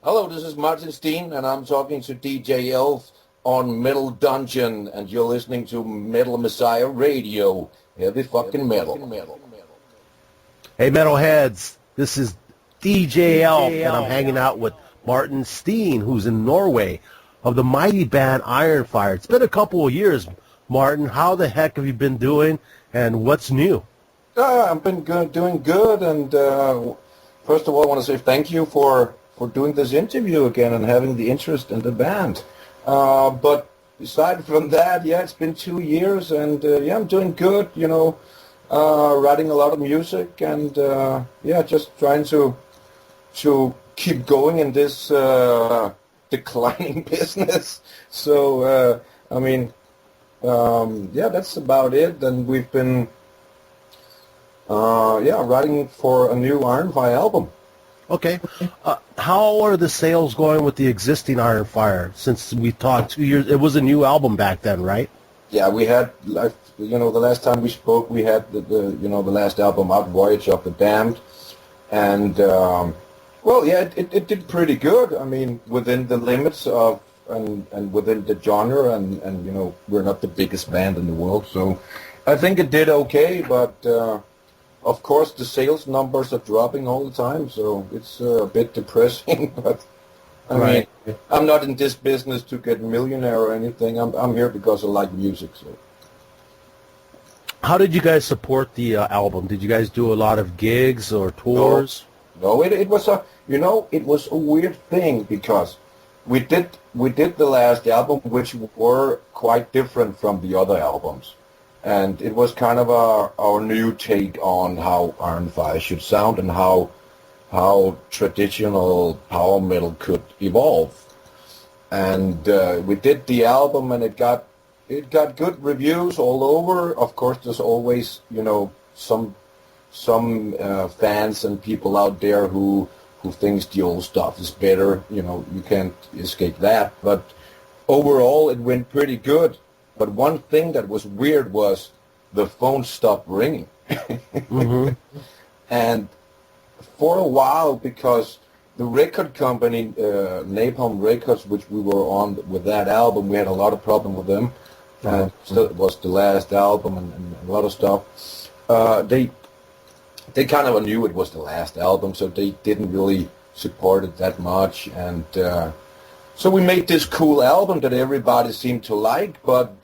Hello, this is Martin Steene, and I'm talking to DJ Elf on Metal Dungeon, and you're listening to Metal Messiah Radio. Heavy fucking metal. Hey, metalheads, this is DJ Elf, and I'm hanging out with Martin Steene, who's in Norway, of the mighty band Iron Fire. It's been a couple of years, Martin. How the heck have you been doing, and what's new? I've been doing good, and first of all, I want to say thank you for doing this interview again and having the interest in the band. But aside from that, yeah, it's been 2 years, and yeah, I'm doing good, writing a lot of music, and yeah, just trying to keep going in this declining business. So, yeah, that's about it, and we've been, yeah, writing for a new Iron Fire album. Okay. How are the sales going with the existing Iron Fire? Since we talked 2 years, it was a new album back then, right? Yeah, we had, the last time we spoke, we had the last album out, Voyage of the Damned, and well, yeah, it did pretty good. I mean, within the limits of and within the genre, and we're not the biggest band in the world, so I think it did okay, but. Of course, the sales numbers are dropping all the time, so it's a bit depressing. But I mean, I'm not in this business to get millionaire or anything. I'm here because I like music. So, how did you guys support the album? Did you guys do a lot of gigs or tours? No, it was it was a weird thing because we did the last album, which were quite different from the other albums. And it was kind of our new take on how Iron Fire should sound and how traditional power metal could evolve. And we did the album, and it got good reviews all over. Of course, there's always some fans and people out there who thinks the old stuff is better. You can't escape that. But overall, it went pretty good. But one thing that was weird was the phone stopped ringing. Mm-hmm. And for a while, because the record company, Napalm Records, which we were on with that album, we had a lot of problem with them. And still, it was the last album and a lot of stuff. They kind of knew it was the last album, so they didn't really support it that much. And so we made this cool album that everybody seemed to like, but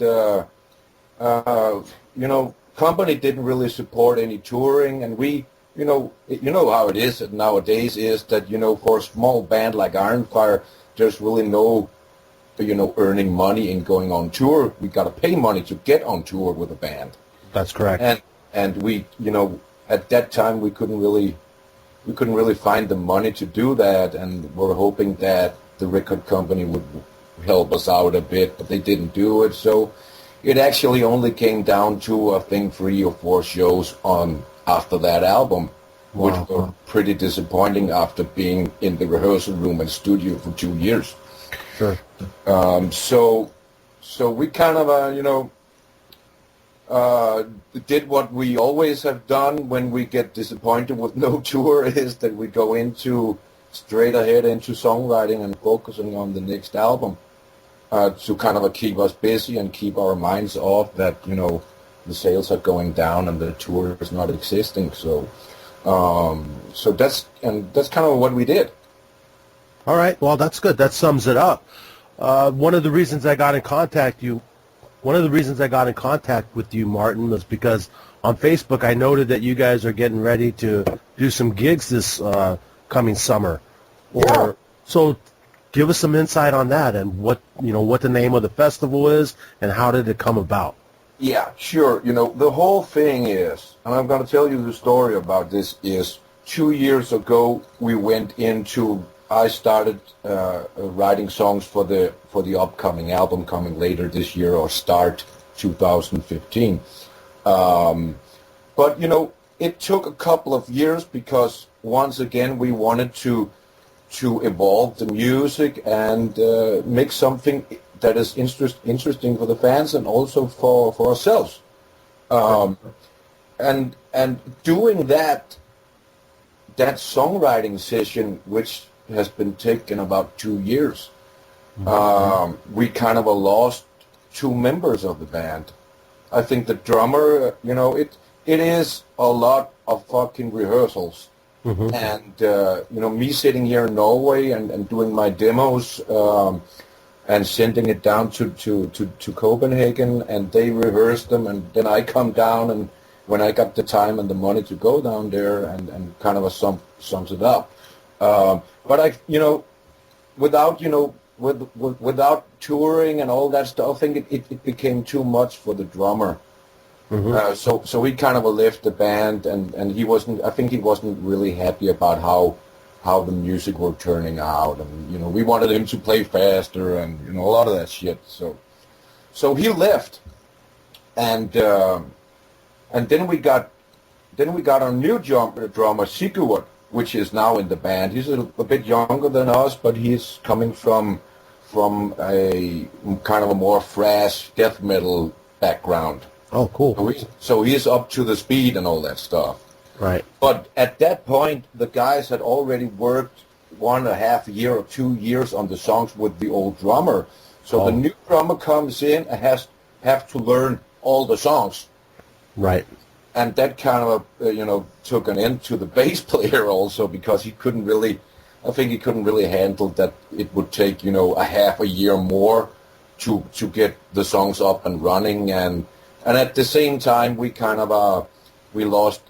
company didn't really support any touring, and we, how it is nowadays is that for a small band like Iron Fire, there's really no, earning money in going on tour. We got to pay money to get on tour with a band. That's correct. And we, at that time we couldn't really find the money to do that, and we're hoping that the record company would help us out a bit, but they didn't do it. So it actually only came down to, I think, 3 or 4 shows after that album, which were pretty disappointing after being in the rehearsal room and studio for 2 years. Sure. So we kind of, did what we always have done when we get disappointed with no tour, is that we go straight ahead into songwriting and focusing on the next album to kind of keep us busy and keep our minds off that, the sales are going down and the tour is not existing. So that's kind of what we did. All right. Well, that's good. That sums it up. One of the reasons I got in contact with you, Martin, was because on Facebook I noted that you guys are getting ready to do some gigs this coming summer. So give us some insight on that and what the name of the festival is and how did it come about. Yeah, sure. The whole thing is, and I'm going to tell you the story about this, is 2 years ago I started writing songs for the upcoming album coming later this year or start 2015. But it took a couple of years because once again we wanted to evolve the music and make something that is interesting for the fans and also for ourselves. And doing that songwriting session, which has been taken about 2 years. We kind of lost 2 members of the band. I think the drummer, it is a lot of fucking rehearsals. And, me sitting here in Norway and doing my demos and sending it down to Copenhagen, and they rehearse them, and then I come down, and when I got the time and the money to go down there and kind of sums it up. But without touring and all that stuff, I think it became too much for the drummer. So he kind of left the band, and I think he wasn't really happy about how the music were turning out, and we wanted him to play faster, and a lot of that shit. So he left, and then we got our new drummer Sigurd, which is now in the band. He's a bit younger than us, but he's coming from a kind of a more thrash death metal background. Oh, cool. So he's up to the speed and all that stuff. Right. But at that point, the guys had already worked 1.5 year or 2 years on the songs with the old drummer. So the new drummer comes in and have to learn all the songs. Right. And that kind of, took an end to the bass player also, because he couldn't really handle that it would take, a half a year more to get the songs up and running. And at the same time, we kind of, we lost,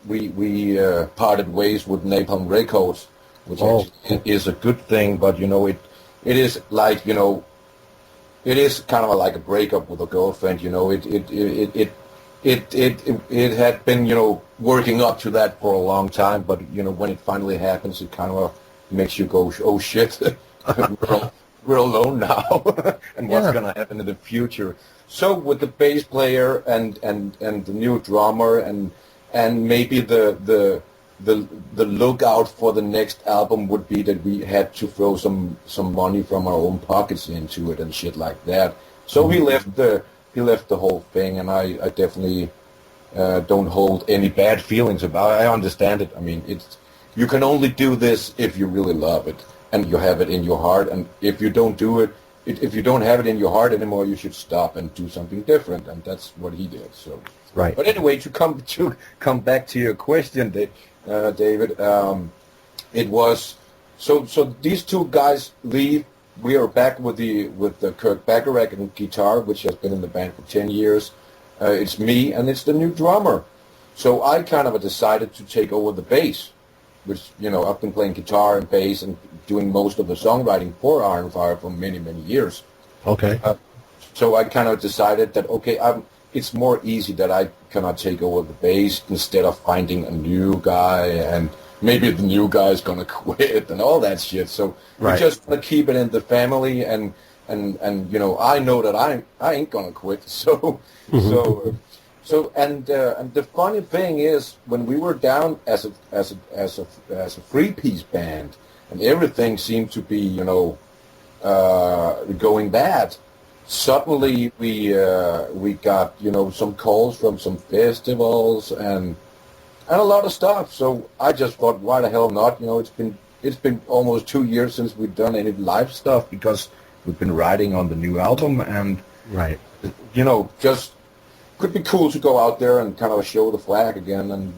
we parted ways with Napalm Records, which actually is a good thing, but, it is like, it is kind of like a breakup with a girlfriend, It had been, working up to that for a long time, but, when it finally happens, it kind of makes you go, oh, shit, we're alone now, and what's going to happen in the future? So with the bass player and the new drummer and maybe the lookout for the next album would be that we had to throw some money from our own pockets into it and shit like that. So he left the whole thing, and I definitely don't hold any bad feelings about it. I understand it. I mean, you can only do this if you really love it and you have it in your heart. And if you don't do it, if you don't have it in your heart anymore, you should stop and do something different. And that's what he did. So right. But anyway, to come back to your question, David, it was so these 2 guys leave. We are back with the Kirk Bacharach and guitar, which has been in the band for 10 years. It's me, and it's the new drummer. So I kind of decided to take over the bass, which, I've been playing guitar and bass and doing most of the songwriting for Ironfire for many, many years. Okay. So I kind of decided that, it's more easy that I cannot take over the bass instead of finding a new guy, and maybe the new guy's going to quit and all that shit. So we just want to keep it in the family, and I know that I ain't going to quit. So and the funny thing is, when we were down as a 3-piece band, and everything seemed to be going bad, suddenly we got some calls from some festivals and a lot of stuff. So I just thought, why the hell not? It's been almost 2 years since we've done any live stuff, because we've been writing on the new album, and just could be cool to go out there and kind of show the flag again. And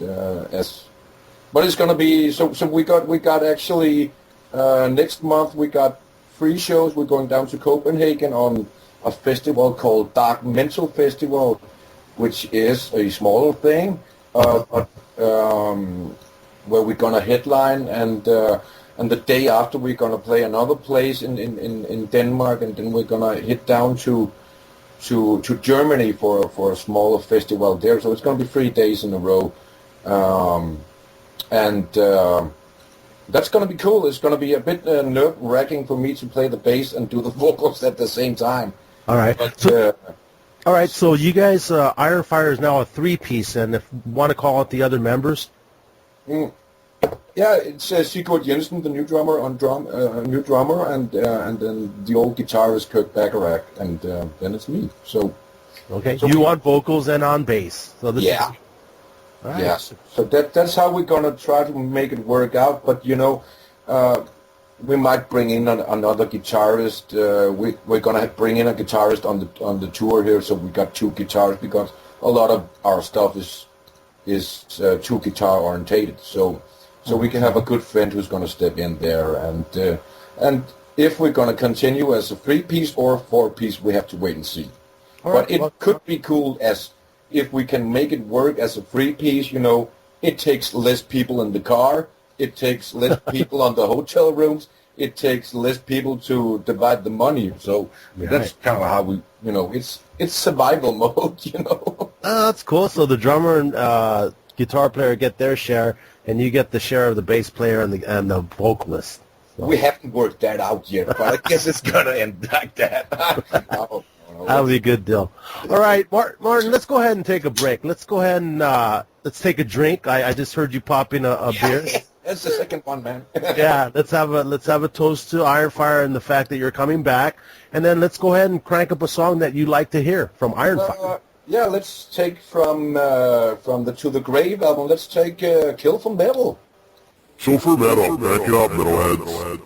but it's gonna be so we got actually next month we got 3 shows. We're going down to Copenhagen on a festival called Dark Mental Festival, which is a smaller thing, but where we're gonna headline, and the day after we're gonna play another place in Denmark, and then we're gonna hit down to Germany for a smaller festival there. So it's gonna be 3 days in a row, and that's gonna be cool. It's gonna be a bit nerve-wracking for me to play the bass and do the vocals at the same time. All right. But, all right, so you guys, Ironfire is now a 3-piece, and if you want to call out the other members? Yeah, it's Sigurd Jensen, the new drummer on new drummer, and then the old guitarist Kirk Bacharach, and then it's me. So you on vocals and on bass. So this yeah. Is, all right. Yes. So that's how we're gonna try to make it work out. But we might bring in another guitarist. We're gonna bring in a guitarist on the tour here, so we got two guitars because a lot of our stuff is two guitar orientated. So we can have a good friend who's gonna step in there, and if we're gonna continue as a 3-piece or a 4-piece, we have to wait and see. But it could be cool as if we can make it work as a 3-piece. You know, it takes less people in the car. It takes less people on the hotel rooms. It takes less people to divide the money. So that's kind of how we, you know, it's survival mode, you know. Oh, that's cool. So the drummer and guitar player get their share, and you get the share of the bass player and the vocalist. So. We haven't worked that out yet, but I guess it's gonna end like that. That'll be a good deal. All right, Martin, let's go ahead and take a break. Let's go ahead and let's take a drink. I just heard you pop in a beer. That's the second one, man. Yeah, let's have a toast to Iron Fire and the fact that you're coming back, and then let's go ahead and crank up a song that you like to hear from Iron Fire. Yeah, let's take from the To the Grave album. Let's take Kill for Metal. So for metal, back it up, metalheads.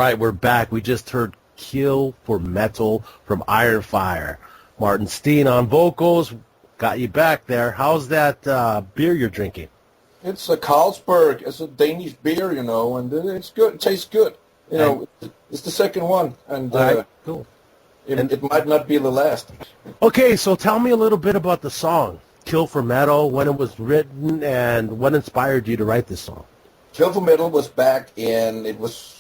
right, we're back. We just heard Kill for Metal from Iron Fire. Martin Steene on vocals. Got you back there. How's that beer you're drinking? It's a Carlsberg. It's a Danish beer, and it's good. It tastes good. It's the second one, and right, cool. It might not be the last. Okay, so tell me a little bit about the song, Kill for Metal, when it was written, and what inspired you to write this song? Kill for Metal was back in it was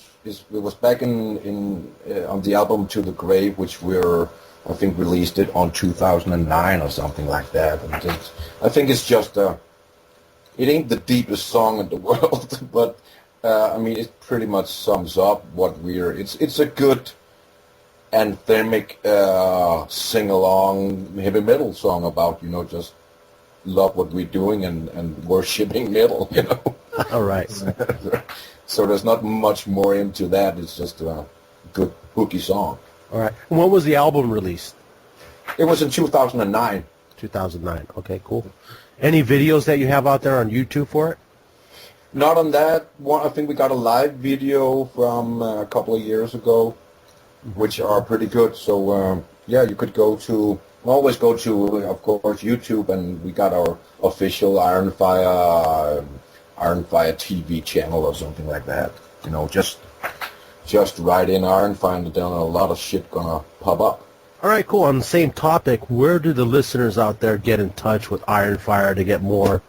back in on the album To the Grave, which I think released it on 2009 or something like that. And I think it's just it ain't the deepest song in the world, but it pretty much sums up what it's a good anthemic sing-along heavy metal song about just love what we're doing and worshiping metal. All right. So there's not much more into that. It's just a good hooky song. All right. And when was the album released? It was in 2009. 2009. Okay, cool. Any videos that you have out there on YouTube for it? Not on that one. I think we got a live video from a couple of years ago, which are pretty good. So, you could always go to, of course, YouTube, and we got our official Iron Fire TV channel or something like that. Just write in Iron Fire, and then a lot of shit gonna pop up. All right, cool. On the same topic, where do the listeners out there get in touch with Iron Fire to get more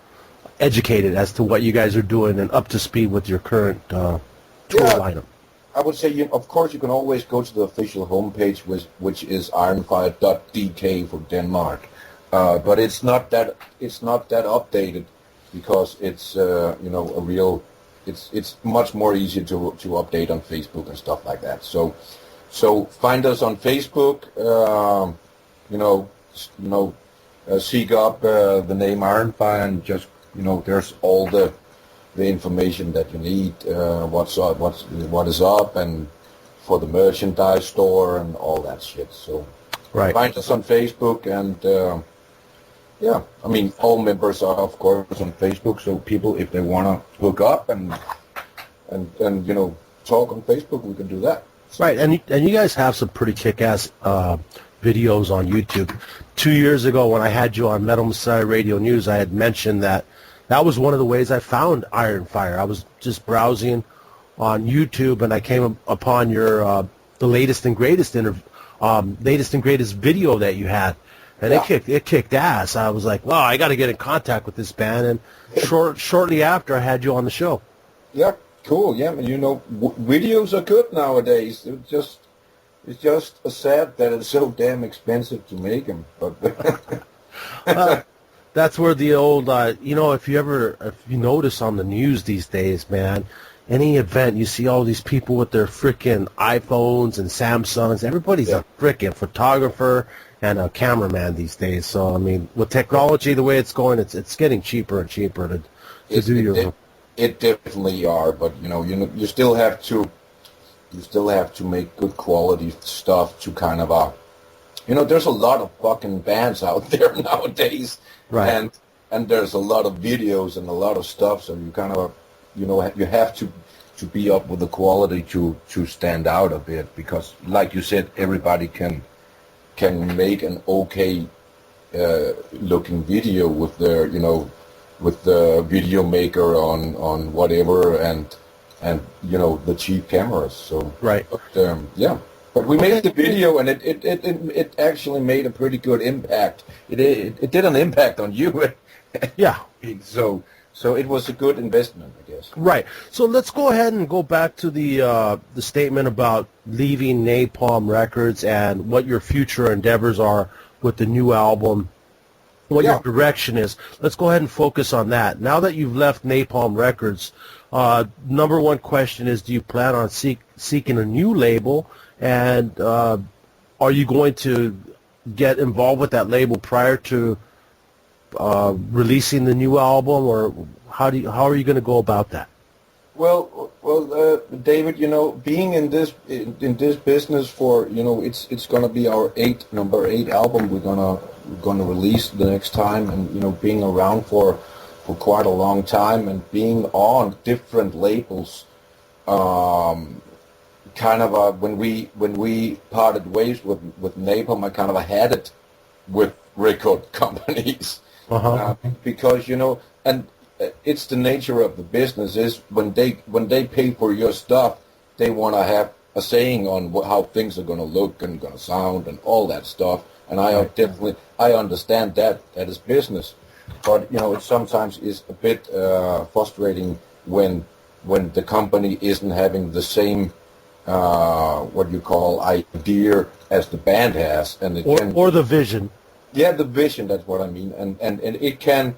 educated as to what you guys are doing and up to speed with your current tour lineup? I would say, of course, you can always go to the official homepage, which is ironfire.dk for Denmark. But it's not that updated because it's it's much more easier to update on Facebook and stuff like that. So find us on Facebook. Seek up the name Iron Fire, and just there's all the information that you need. What is up, and for the merchandise store and all that shit. So right. Find us on Facebook, and all members are of course on Facebook. So people, if they want to hook up and talk on Facebook, we can do that. Right, and you guys have some pretty kick-ass videos on YouTube. 2 years ago, when I had you on Metal Messiah Radio News, I had mentioned that was one of the ways I found Iron Fire. I was just browsing on YouTube, and I came upon your the latest and greatest video that you had, and it kicked ass. I was like, wow, I got to get in contact with this band, and shortly after, I had you on the show. Yeah. Cool, yeah, videos are good nowadays. It's just sad that it's so damn expensive to make them. But that's where the old, if you notice on the news these days, man, any event, you see all these people with their freaking iPhones and Samsungs. Everybody's a freaking photographer and a cameraman these days. So, with technology the way it's going, it's getting cheaper and cheaper to do your... It definitely are, but you still have to make good quality stuff to kind of there's a lot of fucking bands out there nowadays, right? And there's a lot of videos and a lot of stuff, so you kind of you have to be up with the quality to stand out a bit, because like you said, everybody can make an okay looking video with their with the video maker on whatever and the cheap cameras. So right. But we made the video, and it actually made a pretty good impact. It did an impact on you. Yeah. So it was a good investment, I guess. Right. So let's go ahead and go back to the statement about leaving Napalm Records and what your future endeavors are with the new album. What your direction is. Let's go ahead and focus on that. Now that you've left Napalm Records, number one question is, do you plan on seeking a new label? And are you going to get involved with that label prior to releasing the new album, or how are you going to go about that? Well, David, being in this business for it's going to be our number 8 album we're gonna release the next time, and being around for quite a long time and being on different labels kind of when we parted ways with Napalm, I kind of had it with record companies because and it's the nature of the business is when they pay for your stuff, they want to have a saying on how things are going to look and going to sound and all that stuff. And I understand that is business, but it sometimes is a bit frustrating when the company isn't having the same what you call idea as the band has, and or the vision. Yeah, the vision. That's what I mean, and it can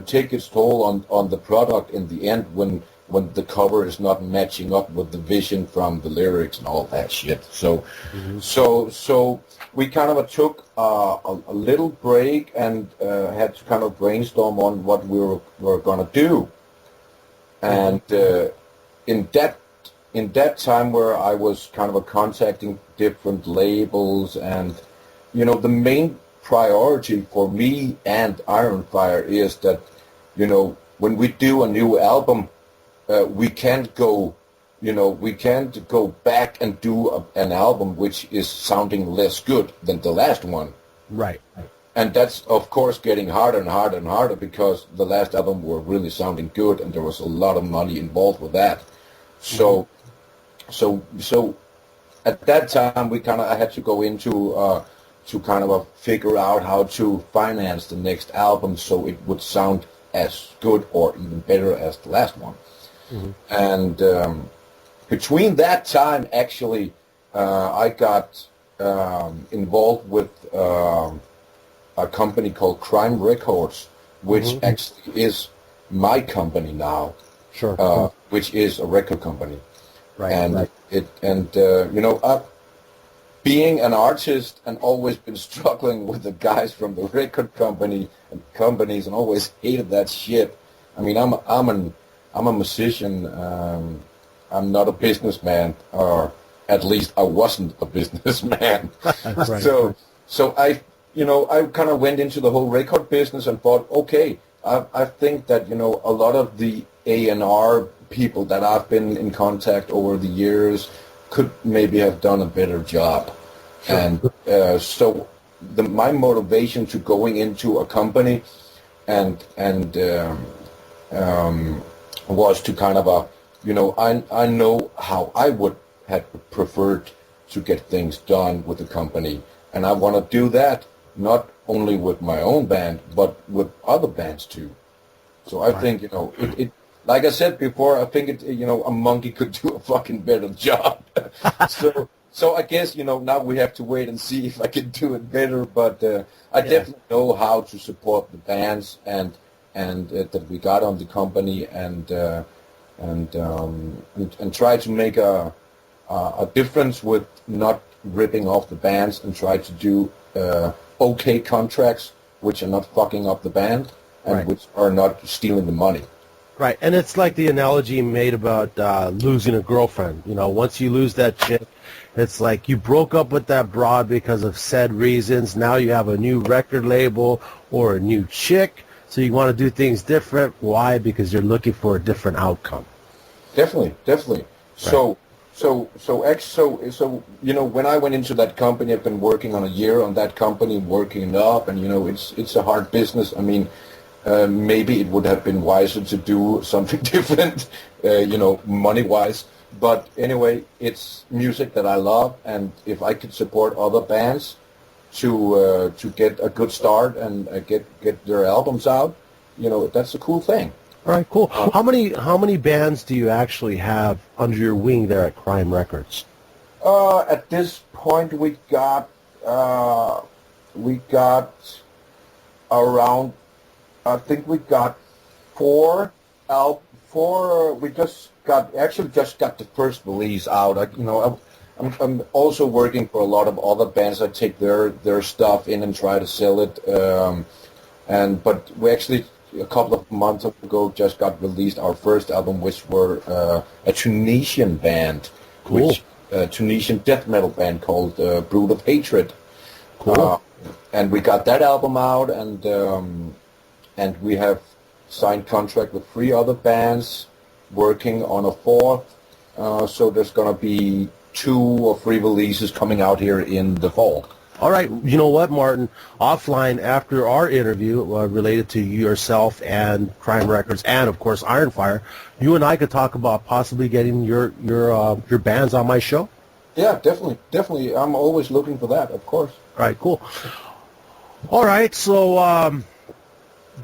take its toll on the product in the end when the cover is not matching up with the vision from the lyrics and all that shit. So so we kind of took a little break and had to kind of brainstorm on what we were going to do. And in that time where I was kind of contacting different labels, and the main priority for me and Ironfire is that when we do a new album, we can't go back and do an album which is sounding less good than the last one. Right. And that's, of course, getting harder and harder and harder because the last album were really sounding good and there was a lot of money involved with that. So at that time, I had to go into to kind of figure out how to finance the next album so it would sound as good or even better as the last one. And between that time, actually, I got involved with a company called Crime Records, which actually is my company now. Sure. Which is a record company. Right. And being an artist and always been struggling with the guys from the record company and companies and always hated that shit. I mean, I'm a musician. I'm not a businessman, or at least I wasn't a businessman. Right. So I kind of went into the whole record business and thought, okay, I think that a lot of the A&R people that I've been in contact over the years could maybe have done a better job. Sure. And so my motivation to going into a company and was to kind of I know how I would have preferred to get things done with the company, and I want to do that not only with my own band but with other bands too. So I think it like I said before, I think a monkey could do a fucking better job. So I guess now we have to wait and see if I can do it better. But I definitely know how to support the bands and that we got on the company and try to make a difference with not ripping off the bands and try to do okay contracts which are not fucking up the band and which are not stealing the money. Right, and it's like the analogy made about losing a girlfriend. Once you lose that chick, it's like you broke up with that broad because of said reasons. Now you have a new record label or a new chick, so you want to do things different. Why? Because you're looking for a different outcome. Definitely. Right. So when I went into that company, I've been working on a year on that company, working it up, and it's a hard business. I mean, maybe it would have been wiser to do something different, money-wise. But anyway, it's music that I love, and if I could support other bands to get a good start and get their albums out, that's a cool thing. All right, cool. How many bands do you actually have under your wing there at Crime Records? At this point, we got around. I think we got four. We just got the first release out. I'm also working for a lot of other bands. I take their stuff in and try to sell it. But we actually a couple of months ago just got released our first album, which were a Tunisian band, Tunisian death metal band called Brood of Hatred. Cool. And we got that album out, and we have signed contract with 3 other bands, working on a fourth. So there's going to be 2 or 3 releases coming out here in the fall. All right. You know what, Martin? Offline, after our interview related to yourself and Crime Records and, of course, Iron Fire, you and I could talk about possibly getting your bands on my show. Yeah, definitely. I'm always looking for that, of course. All right, cool. All right, so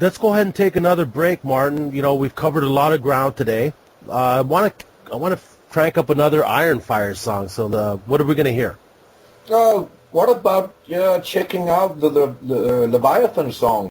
let's go ahead and take another break, Martin. You know, we've covered a lot of ground today. I want to crank up another Iron Fire song. So what are we going to hear? What about checking out the Leviathan song?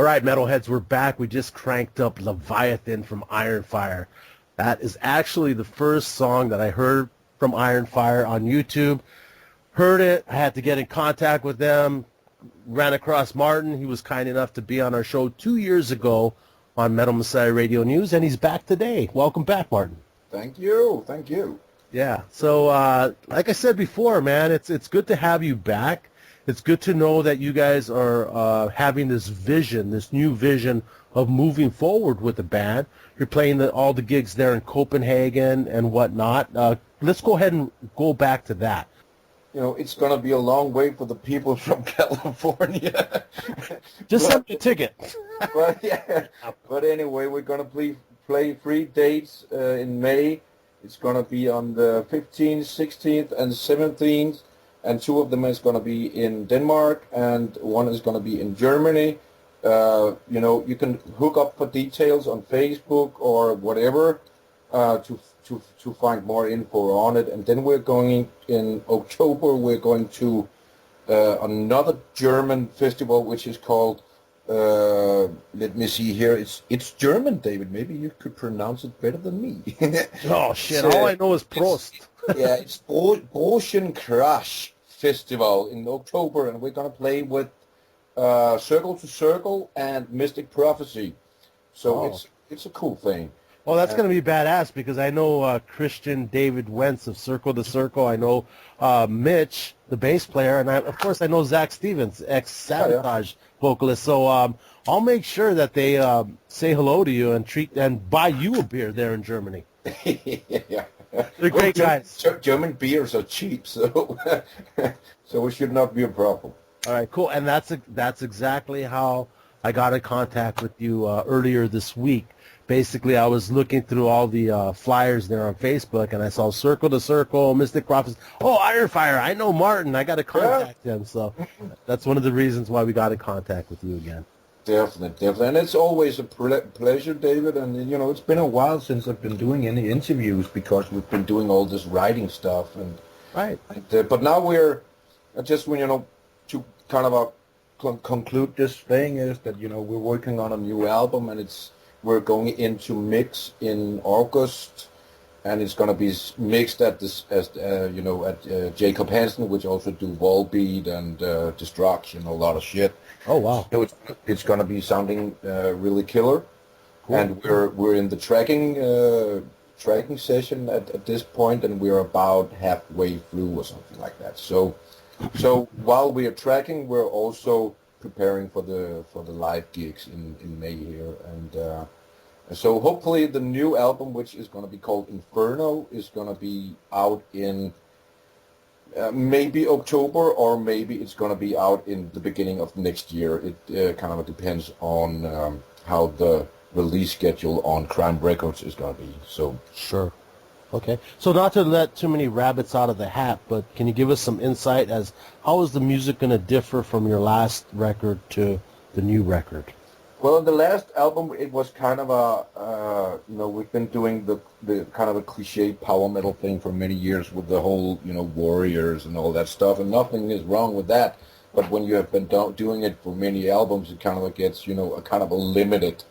All right, Metalheads, we're back. We just cranked up Leviathan from Iron Fire. That is actually the first song that I heard from Iron Fire on YouTube. Heard it. I had to get in contact with them. Ran across Martin. He was kind enough to be on our show 2 years ago on Metal Messiah Radio News, and he's back today. Welcome back, Martin. Thank you. Thank you. Yeah. So, like I said before, man, it's good to have you back. It's good to know that you guys are having this vision, this new vision of moving forward with the band. You're playing all the gigs there in Copenhagen and whatnot. Let's go ahead and go back to that. You know, it's going to be a long way for the people from California. Just send me a ticket. But anyway, we're going to play 3 dates in May. It's going to be on the 15th, 16th, and 17th. And 2 of them is going to be in Denmark, and 1 is going to be in Germany. You know, you can hook up for details on Facebook or whatever to find more info on it. And then we're going in October. We're going to another German festival, which is called. Let me see here. It's German, David. Maybe you could pronounce it better than me. Oh shit! All I know is Prost. Yeah, it's Ocean Crash Festival in October, and we're gonna play with Circle to Circle and Mystic Prophecy. So it's a cool thing. Well, that's going to be badass because I know Christian David Wentz of Circle to Circle. I know Mitch, the bass player, and of course I know Zach Stevens, ex-Sabotage vocalist. So I'll make sure that they say hello to you and buy you a beer there in Germany. Yeah. They're great guys. German beers are cheap, so so it should not be a problem. All right, cool. And that's exactly how I got in contact with you earlier this week. Basically, I was looking through all the flyers there on Facebook, and I saw Circle to Circle, Mystic Prophets. Oh, Iron Fire! I know Martin. I got to contact him. So that's one of the reasons why we got in contact with you again. Definitely. And it's always a pleasure, David. And, you know, it's been a while since I've been doing any interviews because we've been doing all this writing stuff. Right. But now we're just, you know, to kind of conclude this thing is that, you know, we're working on a new album, and we're going into mix in August, and it's going to be mixed at this, you know, at Jacob Hansen, which also do Volbeat and Destruction, a lot of shit. Oh wow! So it's going to be sounding really killer, cool. And we're in the tracking session at this point, and we're about halfway through or something like that. So while we are tracking, we're also preparing for the live gigs in May here, and so hopefully the new album, which is going to be called Inferno, is going to be out in maybe October, or maybe it's going to be out in the beginning of next year. It kind of depends on how the release schedule on Crime Records is going to be. So sure. Okay. So not to let too many rabbits out of the hat, but can you give us some insight as how is the music going to differ from your last record to the new record? Well, in the last album, it was kind of you know, we've been doing the kind of a cliche power metal thing for many years with the whole, you know, Warriors and all that stuff, and nothing is wrong with that. But when you have been doing it for many albums, it kind of gets, you know, a kind of a limited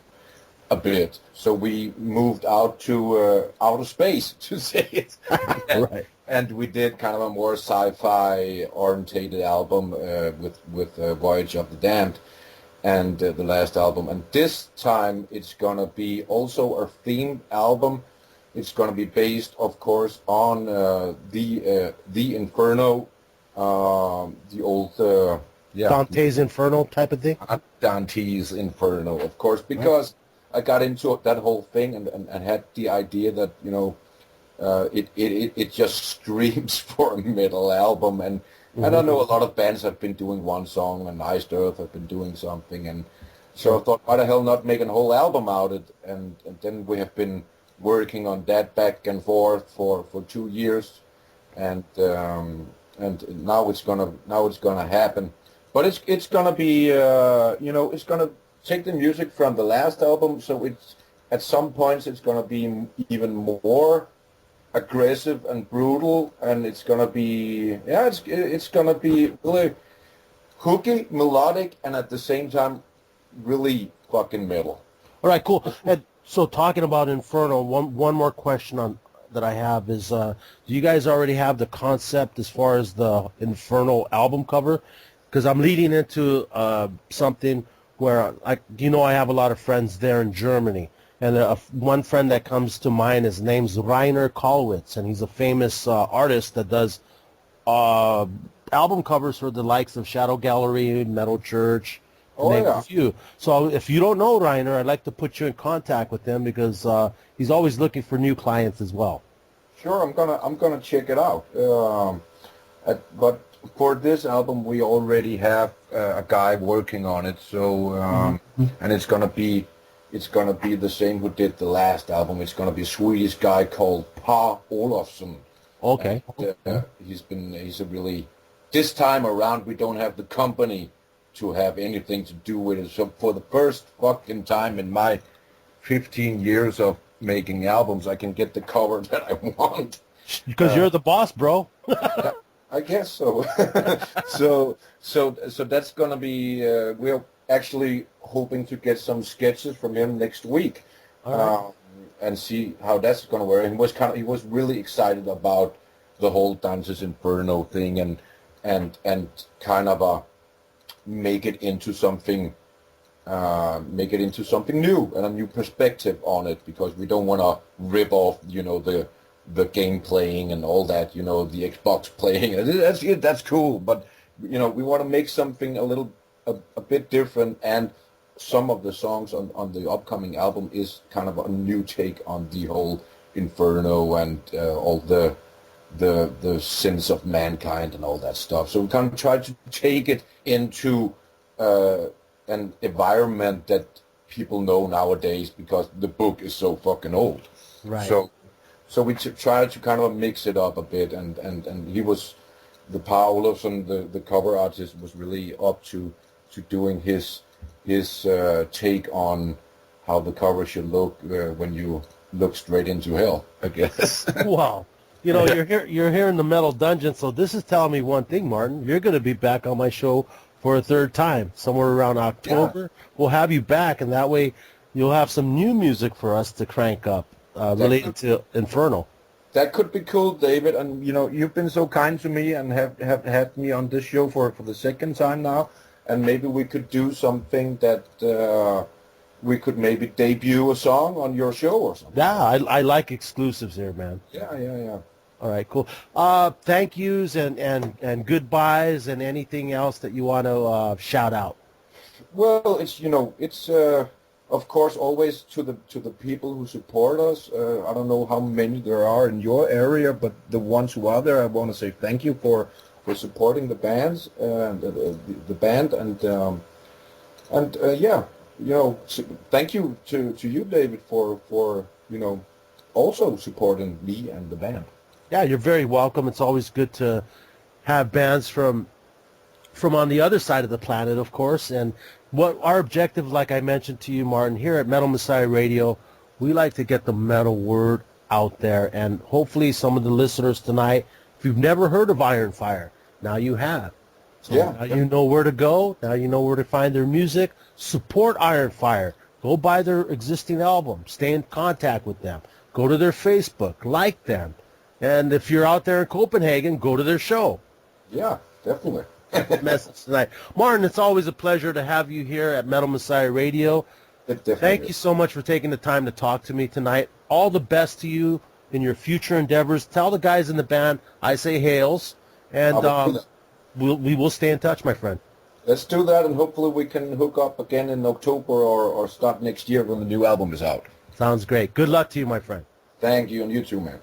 a bit. So we moved out to outer space, to say it. Right. And we did kind of a more sci-fi orientated album with Voyage of the Damned. And the last album, and this time it's gonna be also a themed album. It's gonna be based, of course, on the Inferno, the old Dante's Inferno type of thing. Dante's Inferno, of course, because I got into that whole thing and had the idea that, you know, it just screams for a metal album. And I don't know, a lot of bands have been doing one song, and Iced Earth have been doing something, and so I thought, why the hell not make a whole album out of it? And then we have been working on that back and forth for 2 years, and now it's gonna happen. But it's gonna be you know, it's gonna take the music from the last album, so it's at some points it's gonna be even more aggressive and brutal, and it's gonna be it's gonna be really hooky, melodic, and at the same time really fucking metal. All right, cool. And so talking about Inferno, one more question on that I have is, do you guys already have the concept as far as the Inferno album cover? Because I'm leading into something where, I have a lot of friends there in Germany. And one friend that comes to mind, his name's Rainer Kollwitz, and he's a famous artist that does album covers for the likes of Shadow Gallery, Metal Church, to name a few. So if you don't know Rainer, I'd like to put you in contact with him because he's always looking for new clients as well. Sure, I'm gonna check it out. But for this album, we already have a guy working on it. So and it's gonna be the same who did the last album. It's gonna be a Swedish guy called Pa Olofsson. Okay. And, he's a really, this time around we don't have the company to have anything to do with it. So for the first fucking time in my 15 years of making albums, I can get the cover that I want. Because you're the boss, bro. I guess so. so that's gonna be. We're actually hoping to get some sketches from him next week, and see how that's gonna work. He was really excited about the whole Dances Inferno thing, and kind of make it into something new and a new perspective on it, because we don't want to rip off, the game playing and all that, the Xbox playing. That's cool, but we want to make something a bit different, and some of the songs on the upcoming album is kind of a new take on the whole Inferno and all the sins of mankind and all that stuff. So we kind of try to take it into an environment that people know nowadays, because the book is so fucking old. Right. So we try to kind of mix it up a bit, and he was, the Pa Olofsson, the cover artist, was really up to doing his take on how the cover should look when you look straight into hell, I guess. Wow. You're here in the Metal Dungeon, so this is telling me one thing, Martin. You're going to be back on my show for a third time, somewhere around October. Yeah. We'll have you back, and that way you'll have some new music for us to crank up related to Inferno. That could be cool, David. And, you've been so kind to me and have had me on this show for the second time now. And maybe we could do something that we could maybe debut a song on your show or something. Yeah, I like exclusives here, man. Yeah. All right, cool. Thank yous and goodbyes and anything else that you want to shout out. Well, it's of course always to the people who support us. I don't know how many there are in your area, but the ones who are there, I want to say thank you for supporting the bands and the band, and thank you to you, David, for also supporting me and the band. Yeah, you're very welcome. It's always good to have bands from on the other side of the planet, of course. And what our objective, like I mentioned to you, Martin, here at Metal Messiah Radio, we like to get the metal word out there. And hopefully some of the listeners tonight, if you've never heard of Iron Fire, now you have. So now you know where to go. Now you know where to find their music. Support Iron Fire. Go buy their existing album. Stay in contact with them. Go to their Facebook. Like them. And if you're out there in Copenhagen, go to their show. Yeah, definitely. Message tonight. Martin, it's always a pleasure to have you here at Metal Messiah Radio. Thank you so much for taking the time to talk to me tonight. All the best to you in your future endeavors. Tell the guys in the band I say hails, and we will stay in touch, my friend. Let's do that, and hopefully we can hook up again in October or start next year when the new album is out. Sounds great. Good luck to you, my friend. Thank you, and you too, man.